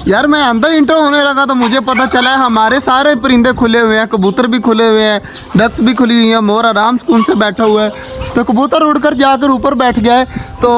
यार मैं अंदर इंटर होने लगा तो मुझे पता चला है हमारे सारे परिंदे खुले हुए हैं, कबूतर भी खुले हुए हैं, डक्स भी खुली हुई हैं, मोर आराम सुकून से बैठा हुआ है। तो कबूतर उड़कर जाकर ऊपर बैठ गया है। तो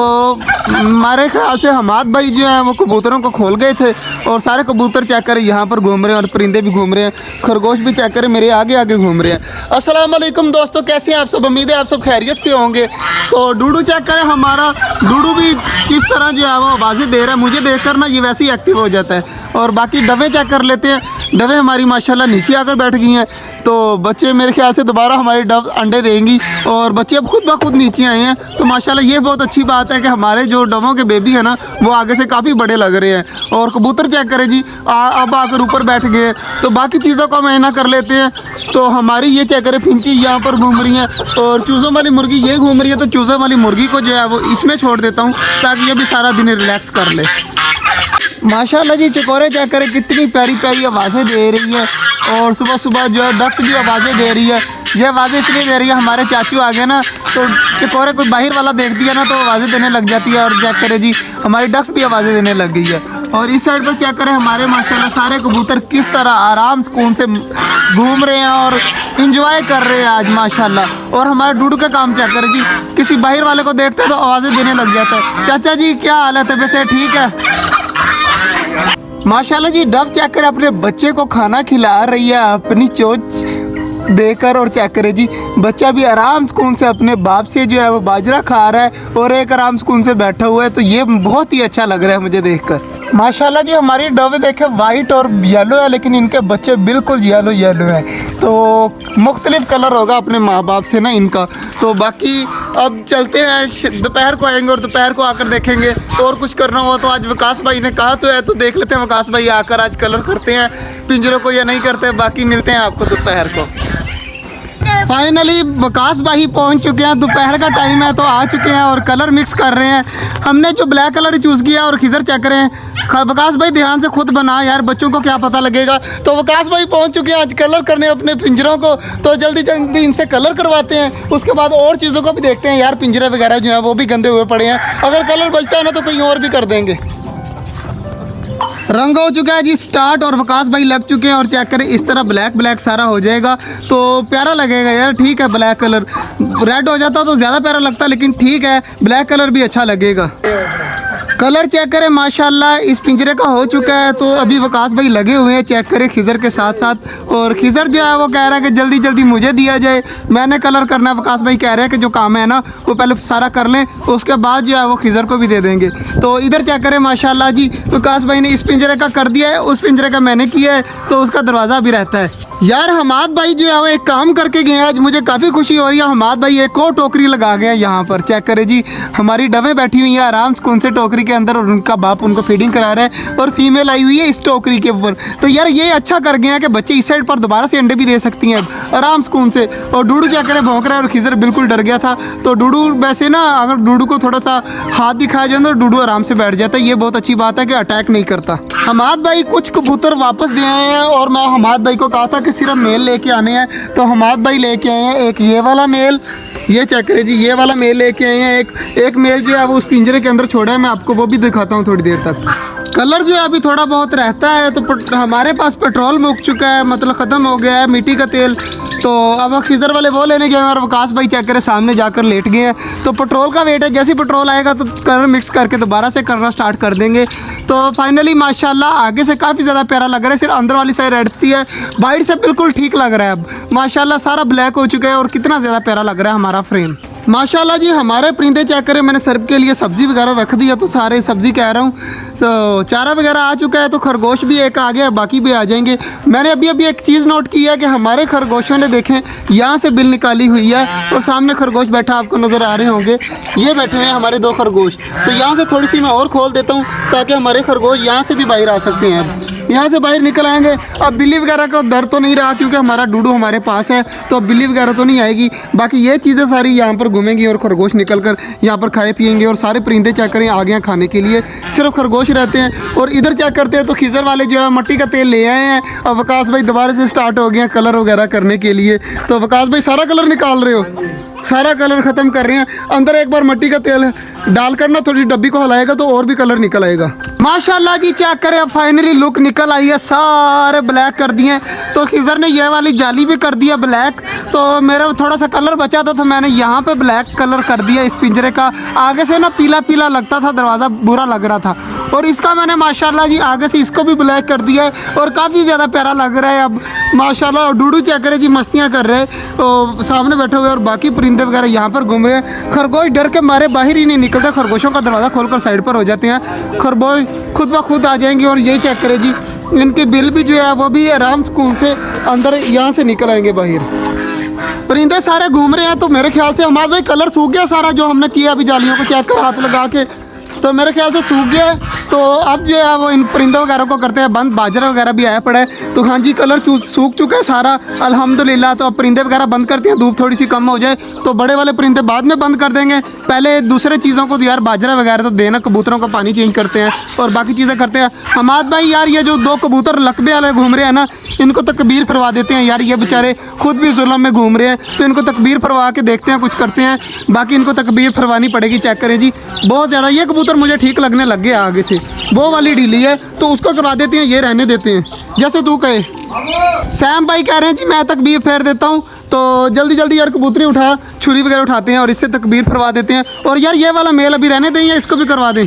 हमारे ख्याल से हमाद भाई जो हैं वो कबूतरों को खोल गए थे और सारे कबूतर चेक करें यहाँ पर घूम रहे हैं और परिंदे भी घूम रहे हैं, खरगोश भी चेक करें मेरे आगे आगे घूम रहे हैं। अस्सलाम वालेकुम दोस्तों, कैसे हैं आप सब? उम्मीद है आप सब खैरियत से होंगे। तो डूडू चेक करें, हमारा डूडू भी किस तरह जो है वो आवाज़ें दे रहा है, मुझे देखकर ना ये वैसे ही एक्टिव हो जाता है। और बाकी डवे चेक कर लेते हैं। डवे हमारी माशाल्लाह नीचे आकर बैठ गई हैं। तो बच्चे मेरे ख्याल से दोबारा हमारी डव अंडे देंगी और बच्चे अब खुद ब खुद नीचे आए हैं। तो माशाल्लाह ये बहुत अच्छी बात है कि हमारे जो डवों के बेबी है ना वो आगे से काफ़ी बड़े लग रहे हैं। और कबूतर चेक करें जी, अब आकर ऊपर बैठ गए। तो बाकी चीज़ों को हम ऐना कर लेते हैं। तो हमारी ये चेक करें फिंची यहाँ पर घूम रही हैं और चूज़ों वाली मुर्गी ये घूम रही है। तो चूज़ों वाली मुर्गी को जो है वो इसमें छोड़ देता हूँ ताकि ये भी सारा दिन रिलैक्स कर ले। माशाल्लाह जी चकोरे चेक करें कितनी प्यारी प्यारी आवाज़ें दे रही है। और सुबह सुबह जो है डक्स भी आवाज़ें दे रही है। ये आवाज़ें इसलिए दे रही है, हमारे चाचू आ गए ना तो चकोरे कोई बाहर वाला देखती है ना तो आवाज़ें देने लग जाती है। और चेक करें जी हमारी डक्स भी आवाज़ें देने लग गई है। और इस साइड पर चेक करें हमारे माशाल्लाह सारे कबूतर किस तरह आराम सुकून से घूम रहे हैं और इंजॉय कर रहे हैं आज माशाल्लाह। और हमारे डूडू का काम चेक करें जी, किसी बाहर वाले को देखते हैं तो आवाज़ें देने लग जाता है। चाचा जी क्या हालत है? वैसे ठीक है माशाल्लाह जी। डव चेक करें अपने बच्चे को खाना खिला रही है अपनी चोंच देकर। और चेक करें जी बच्चा भी आराम सुकून से अपने बाप से जो है वो बाजरा खा रहा है और एक आराम सुकून से बैठा हुआ है। तो ये बहुत ही अच्छा लग रहा है मुझे देखकर माशाल्लाह जी। हमारी डवे देखे वाइट और येलो है लेकिन इनके बच्चे बिल्कुल येलो है। तो मुख्तलिफ कलर होगा अपने माँ बाप से ना इनका। तो बाकी अब चलते हैं, दोपहर को आएंगे और दोपहर को आकर देखेंगे। और कुछ करना हुआ तो आज विकास भाई ने कहा तो है तो देख लेते हैं विकास भाई आकर आज कलर करते हैं पिंजरों को या नहीं करते। बाकी मिलते हैं आपको दोपहर को। फाइनली विकास भाई पहुंच चुके हैं, दोपहर का टाइम है तो आ चुके हैं और कलर मिक्स कर रहे हैं। हमने जो ब्लैक कलर चूज़ किया और खिजर चेक करें। विकास भाई ध्यान से खुद बना यार, बच्चों को क्या पता लगेगा। तो विकास भाई पहुंच चुके हैं आज कलर करने अपने पिंजरों को। तो जल्दी जल्दी इनसे कलर करवाते हैं, उसके बाद और चीज़ों को भी देखते हैं। यार पिंजरे वगैरह जो है वो भी गंदे हुए पड़े हैं, अगर कलर बचता है ना तो कहीं और भी कर देंगे। रंग हो चुका है जी स्टार्ट और विकास भाई लग चुके हैं। और चेक करें इस तरह ब्लैक ब्लैक सारा हो जाएगा तो प्यारा लगेगा यार। ठीक है ब्लैक कलर, रेड हो जाता तो ज़्यादा प्यारा लगता लेकिन ठीक है ब्लैक कलर भी अच्छा लगेगा। कलर चेक करें माशाल्लाह इस पिंजरे का हो चुका है। तो अभी विकास भाई लगे हुए हैं चेक करें खिजर के साथ साथ। और खिजर जो है वो कह रहा है कि जल्दी जल्दी मुझे दिया जाए, मैंने कलर करना है। विकास भाई कह रहे हैं कि जो काम है ना वो पहले सारा कर लें, उसके बाद जो है वो खिजर को भी दे देंगे। तो इधर चेक करें माशाल्लाह जी विकास भाई ने इस पिंजरे का कर दिया है, उस पिंजरे का मैंने किया है तो उसका दरवाज़ा भी रहता है। यार हमाद भाई जो है वो एक काम करके गए हैं आज, मुझे काफ़ी खुशी हो रही है। हमाद भाई एक और टोकरी लगा गए हैं यहाँ पर। चेक करें जी हमारी डवें बैठी हुई हैं आराम से कौन से टोकरी के अंदर और उनका बाप उनको फीडिंग करा रहा है और फीमेल आई हुई है इस टोकरी के ऊपर। तो यार ये अच्छा कर गए हैं कि बच्चे इस साइड पर दोबारा से अंडे भी दे सकती हैं अब आराम सुकून से। और डूडू चेक करें भौंक रहा है और खिजर बिल्कुल डर गया था। तो डूडू वैसे ना अगर डूडू को थोड़ा सा हाथ दिखाया जाए तो डूडू आराम से बैठ जाता है। ये बहुत अच्छी बात है कि अटैक नहीं करता। हमाद भाई कुछ कबूतर वापस दे आए हैं और मैं हमाद भाई को कहा था कि सिर्फ मेल लेके आने हैं। तो हमाद भाई लेके आए हैं एक ये वाला मेल, ये चेक करें जी ये वाला मेल लेके आए हैं। एक मेल जो है वो उस पिंजरे के अंदर छोड़ा है, मैं आपको वो भी दिखाता हूँ थोड़ी देर तक। कलर जो है अभी थोड़ा बहुत रहता है। तो हमारे पास पेट्रोल मुक चुका है, मतलब ख़त्म हो गया है मिट्टी का तेल। तो अब खिजर वाले वो लेने गए और विकास भाई चेक करें सामने जाकर लेट गए हैं। तो पेट्रोल का वेट है, जैसे पेट्रोल आएगा तो कलर मिक्स करके दोबारा से करना स्टार्ट कर देंगे। तो फाइनली माशाल्लाह आगे से काफ़ी ज़्यादा प्यारा लग रहा है। सिर्फ अंदर वाली साइड रहती है, बाहर से बिल्कुल ठीक लग रहा है। अब माशाल्लाह सारा ब्लैक हो चुका है और कितना ज़्यादा प्यारा लग रहा है हमारा फ्रेम माशाल्लाह जी। हमारे परिंदे चेक करें, मैंने सर्व के लिए सब्ज़ी वगैरह रख दिया तो सारे सब्ज़ी कह रहा हूँ। तो चारा वगैरह आ चुका है। तो खरगोश भी एक आ गया, बाकी भी आ जाएंगे। मैंने अभी एक चीज़ नोट की है कि हमारे खरगोशों ने देखें यहाँ से बिल निकाली हुई है और सामने खरगोश बैठा आपको नज़र आ रहे होंगे, ये बैठे हैं हमारे 2 खरगोश। तो यहाँ से थोड़ी सी मैं और खोल देता हूँ ताकि हमारे खरगोश यहाँ से भी बाहर आ सकते हैं। यहाँ से बाहर निकल आएंगे। अब बिल्ली वगैरह का डर तो नहीं रहा क्योंकि हमारा डूडू हमारे पास है, तो अब बिल्ली वगैरह तो नहीं आएगी। बाकी ये चीज़ें सारी यहाँ पर घूमेंगी और खरगोश निकल कर यहाँ पर खाए पिएंगे। और सारे परिंदे चेक करें आ गए हैं खाने के लिए, सिर्फ खरगोश रहते हैं। और इधर चेक करते हैं तो खिजर वाले जो है मिट्टी का तेल ले आए हैं और विकास भाई दोबारा से स्टार्ट हो गए हैं कलर वगैरह करने के लिए। तो विकास भाई सारा कलर निकाल रहे हो? सारा कलर ख़त्म कर रहे हैं। अंदर एक बार मिट्टी का तेल डालकर ना थोड़ी डब्बी को हिलाएगा तो और भी कलर निकल आएगा। माशाल्लाह जी चेक करें, अब फाइनली लुक निकल आई है, सारे ब्लैक कर दिए। तो खिजर ने ये वाली जाली भी कर दिया ब्लैक। तो मेरा थोड़ा सा कलर बचा था तो मैंने यहाँ पे ब्लैक कलर कर दिया इस पिंजरे का। आगे से ना पीला पीला लगता था, दरवाज़ा बुरा लग रहा था, और इसका मैंने माशाल्लाह जी आगे से इसको भी ब्लैक कर दिया है और काफ़ी ज़्यादा प्यारा लग रहा है अब माशाल्लाह। और डूडू चेक करे जी, मस्तियाँ कर रहे हैं तो सामने बैठे हुए, और बाकी परिंदे वगैरह यहाँ पर घूम रहे हैं। खरगोश डर के मारे बाहर ही नहीं निकलते, खरगोशों का दरवाज़ा खोलकर साइड पर हो जाते हैं, खरगोश खुद ब खुद आ जाएंगे। और यही चेक करे जी, इनके बिल भी जो है वो भी आराम सुकून से अंदर यहाँ से निकल आएंगे बाहर। परिंदे सारे घूम रहे हैं, तो मेरे ख्याल से हमारा भाई कलर सूख गया सारा जो हमने किया अभी जालियों को चेक कर हाथ लगा के, तो मेरे ख्याल से सूख गया है। तो अब जो है वो इन परिंदों वगैरह को करते हैं बंद। बाजरा वगैरह भी आया पड़ा है, तो हाँ जी कलर सूख चुका है सारा अल्हम्दुलिल्लाह। तो अब परिंदे वगैरह बंद करते हैं, धूप थोड़ी सी कम हो जाए तो बड़े वाले परिंदे बाद में बंद कर देंगे। पहले दूसरे चीज़ों को तो यार बाजरा वगैरह तो देना, कबूतरों का पानी चेंज करते हैं और बाकी चीज़ें करते हैं। हमाद भाई यार ये जो 2 कबूतर लकबे वाले घूम रहे हैं ना, इनको तकबीर फरवा देते हैं यार, ये बेचारे खुद भी जुल्म में घूम रहे हैं, तो इनको तकबीर फरवा के देखते हैं कुछ करते हैं। बाकी इनको तकबीर फरवानी पड़ेगी, चेक करें जी बहुत ज़्यादा। ये कबूतर मुझे ठीक लगने लग गया आगे से, वो वाली ढीली है तो उसको करवा देते हैं, ये रहने देते हैं जैसे तू कहे। सैम भाई कह रहे हैं जी मैं तकबीर फेर देता हूँ, तो जल्दी जल्दी यार कबूतरी उठा, छुरी वगैरह उठाते हैं और इससे तकबीर फरवा देते हैं। और यार ये वाला मेल अभी रहने दें या इसको भी करवा दें?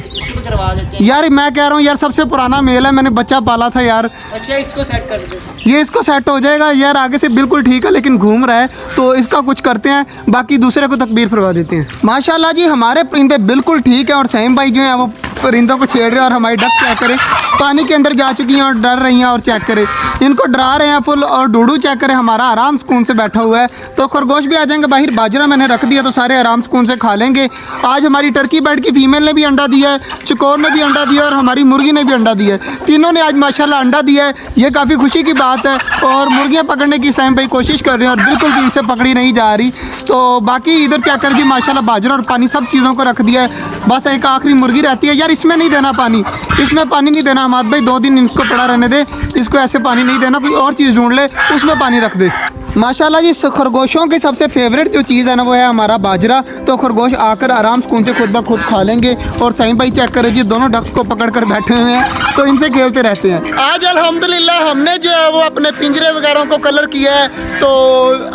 यार मैं कह रहा हूँ यार सबसे पुराना मेल है, मैंने बच्चा पाला था यार। अच्छा इसको सेट कर दो, ये इसको सेट हो जाएगा यार, आगे से बिल्कुल ठीक है लेकिन घूम रहा है तो इसका कुछ करते हैं, बाकी दूसरे को तकबीर फरवा देते हैं। माशाल्लाह जी हमारे परिंदे बिल्कुल ठीक है, और सैम भाई जो है वो परिंदों को छेड़ रहे हैं, और हमारी डक चेक करें पानी के अंदर जा चुकी हैं और डर रही हैं, और चेक करें इनको डरा रहे हैं फुल। और डूडू चेक करें हमारा आराम सुकून से बैठा हुआ है। तो खरगोश भी आ जाएंगे बाहर, बाजरा मैंने रख दिया तो सारे आराम सुकून से खा लेंगे। आज हमारी टर्की बर्ड की फीमेल ने भी अंडा दिया है, चकोर ने भी अंडा दिया है और हमारी मुर्गी ने भी अंडा दिया है। तीनों ने आज माशाल्लाह अंडा दिया है, ये काफ़ी खुशी की बात है। और मुर्गियाँ पकड़ने की सैम भाई कोशिश कर रहे हैं और बिल्कुल भी इनसे पकड़ी नहीं जा रही। तो बाकी इधर चेक कर जी माशाल्लाह बाजरा और पानी सब चीज़ों को रख दिया है, बस एक आखिरी मुर्गी रहती है। यार इसमें नहीं देना पानी, इसमें पानी नहीं देना हमाद भाई, 2 दिन इसको पड़ा रहने दे, इसको ऐसे पानी नहीं देना, कोई और चीज़ ढूंढ ले उसमें पानी रख दे। माशाल्लाह जी खरगोशों की सबसे फेवरेट जो चीज़ है ना वो है हमारा बाजरा। तो खरगोश आकर आराम सुकून से खुद ब खुद खा लेंगे। और सही भाई चेक करें जी दोनों डक्स को पकड़ कर बैठे हुए हैं, तो इनसे खेलते रहते हैं। आज अल्हम्दुलिल्लाह हमने जो है वो अपने पिंजरे वगैरह को कलर किया है। तो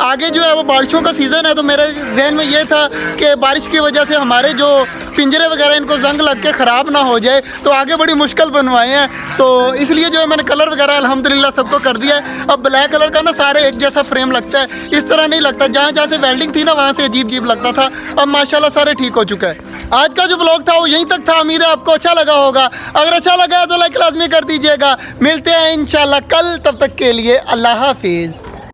आगे जो है वो बारिशों का सीज़न है, तो मेरे जहन में ये था कि बारिश की वजह से हमारे जो पिंजरे वगैरह इनको जंग लग के ख़राब ना हो जाए, तो आगे बड़ी मुश्किल बनवाए हैं। तो इसलिए जो है मैंने कलर वगैरह अल्हम्दुलिल्लाह सबको कर दिया है। अब ब्लैक कलर का ना सारे एक जैसा फ्रेम लगता है, इस तरह नहीं लगता। जहाँ जहाँ से वेल्डिंग थी ना वहाँ से अजीब अजीब लगता था, अब माशाल्लाह सारे ठीक हो चुका है। आज का जो व्लॉग था वो यहीं तक था, उम्मीद है आपको अच्छा लगा होगा। अगर अच्छा लगा है तो लाइक लाजमी कर दीजिएगा। मिलते हैं इंशाल्लाह कल, तब तक के लिए अल्लाह हाफिज़।